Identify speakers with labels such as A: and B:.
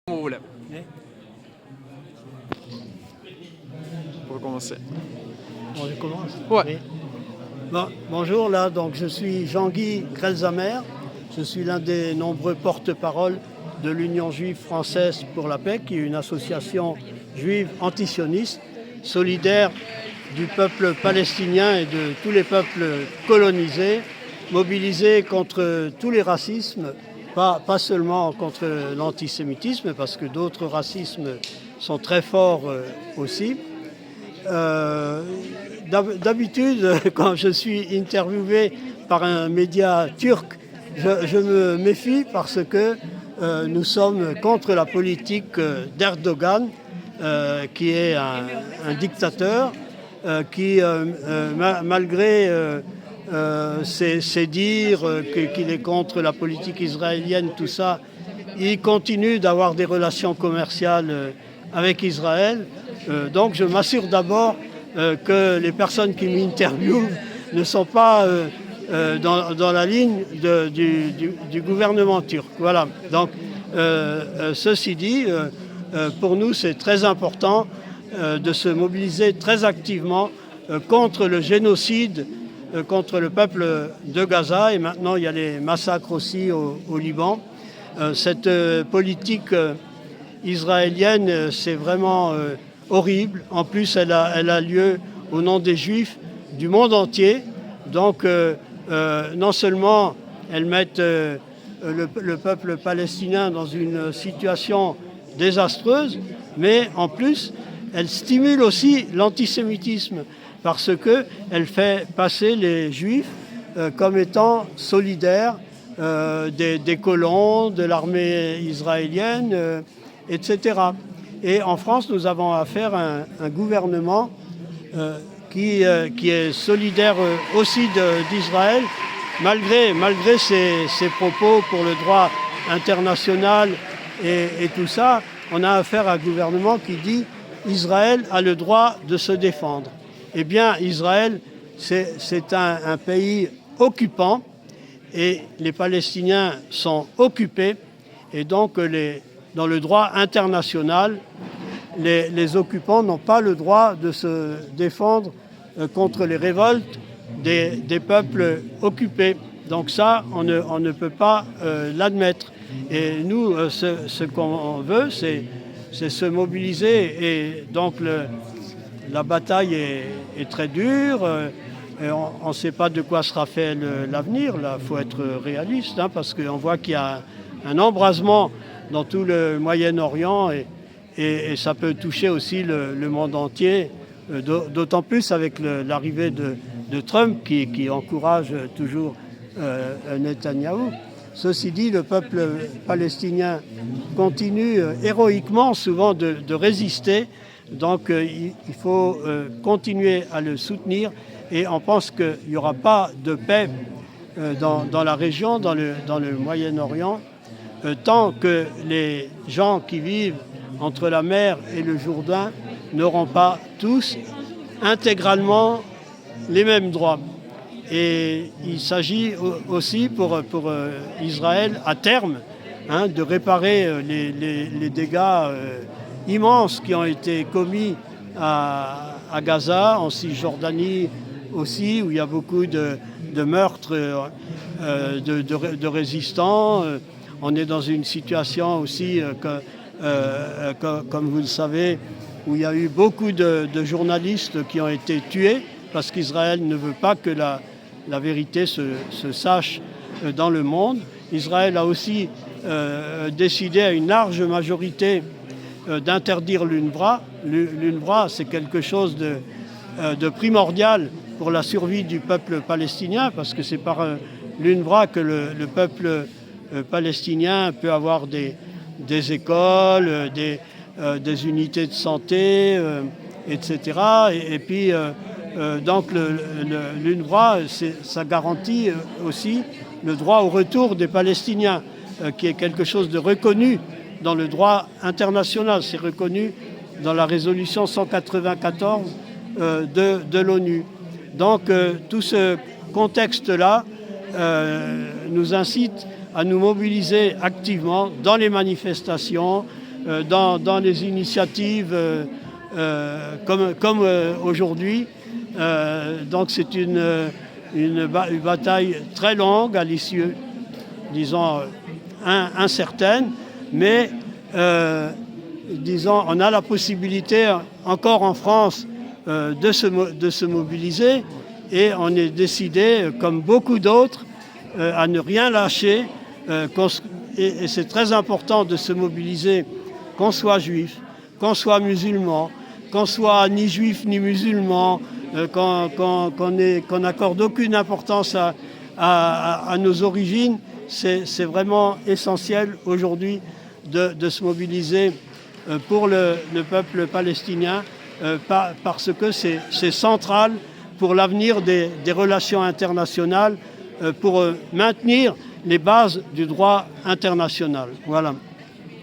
A: Comme vous voulez. Pour commencer.
B: Bon, je commence.
A: Ouais.
B: Oui. Bon, bonjour, là, donc je suis Jean-Guy Grelzamer. Je suis l'un des nombreux porte-parole de l'Union juive française pour la paix, qui est une association juive antisioniste, solidaire du peuple palestinien et de tous les peuples colonisés, mobilisés contre tous les racismes, pas seulement contre l'antisémitisme, parce que d'autres racismes sont très forts aussi. D'habitude, quand je suis interviewé par un média turc, je me méfie parce que nous sommes contre la politique d'Erdogan, qui est un dictateur, qui, malgré ses dires qu'il est contre la politique israélienne, tout ça, il continue d'avoir des relations commerciales avec Israël. Donc je m'assure d'abord que les personnes qui m'interviewent ne sont pas dans la ligne du gouvernement turc. Voilà. Donc ceci dit, pour nous c'est très important de se mobiliser très activement contre le génocide contre le peuple de Gaza, et maintenant il y a les massacres aussi au Liban. Cette politique israélienne, c'est vraiment horrible. En plus, elle a lieu au nom des Juifs du monde entier. Donc, non seulement elles mettent le peuple palestinien dans une situation désastreuse, mais en plus, elle stimule aussi l'antisémitisme parce qu'elle fait passer les Juifs comme étant solidaires des colons, de l'armée israélienne, etc. Et en France, nous avons affaire à un gouvernement qui est solidaire aussi d'Israël, malgré ses propos pour le droit international et tout ça. On a affaire à un gouvernement qui dit Israël a le droit de se défendre. Eh bien, Israël, c'est un pays occupant et les Palestiniens sont occupés. Et donc, dans le droit international, les occupants n'ont pas le droit de se défendre contre les révoltes des peuples occupés. Donc ça, on ne peut pas l'admettre. Et nous, ce qu'on veut, c'est se mobiliser. Et donc, la bataille est très dure. Et on ne sait pas de quoi sera fait l'avenir. Là, il faut être réaliste, parce qu'on voit qu'il y a un embrasement dans tout le Moyen-Orient et ça peut toucher aussi le monde entier, d'autant plus avec l'arrivée de Trump qui encourage toujours Netanyahou. Ceci dit, le peuple palestinien continue héroïquement souvent de résister, donc il faut continuer à le soutenir et on pense qu'il n'y aura pas de paix dans la région, dans le Moyen-Orient, tant que les gens qui vivent entre la mer et le Jourdain n'auront pas tous intégralement les mêmes droits. Et il s'agit aussi pour Israël, à terme, de réparer les dégâts immenses qui ont été commis à Gaza, en Cisjordanie aussi, où il y a beaucoup de meurtres de résistants. On est dans une situation aussi, comme vous le savez, où il y a eu beaucoup de journalistes qui ont été tués parce qu'Israël ne veut pas que la vérité se sache dans le monde. Israël a aussi décidé à une large majorité d'interdire l'UNRWA. L'UNRWA, c'est quelque chose de primordial pour la survie du peuple palestinien parce que c'est par l'UNRWA que le peuple palestinien peut avoir des écoles, des unités de santé, etc. Et puis, donc, l'UNRWA, ça garantit aussi le droit au retour des Palestiniens, qui est quelque chose de reconnu dans le droit international. C'est reconnu dans la résolution 194 de l'ONU. Donc, tout ce contexte-là nous incite à nous mobiliser activement dans les manifestations, dans les initiatives comme aujourd'hui. Donc c'est une bataille très longue, à l'issue, disons, incertaine, mais disons, on a la possibilité encore en France de se mobiliser, et on est décidé, comme beaucoup d'autres, à ne rien lâcher. Et c'est très important de se mobiliser, qu'on soit juif, qu'on soit musulman, qu'on soit ni juif ni musulman, qu'on n'accorde aucune importance à nos origines. C'est vraiment essentiel aujourd'hui de se mobiliser pour le peuple palestinien, parce que c'est central pour l'avenir des relations internationales, pour maintenir les bases du droit international. Voilà.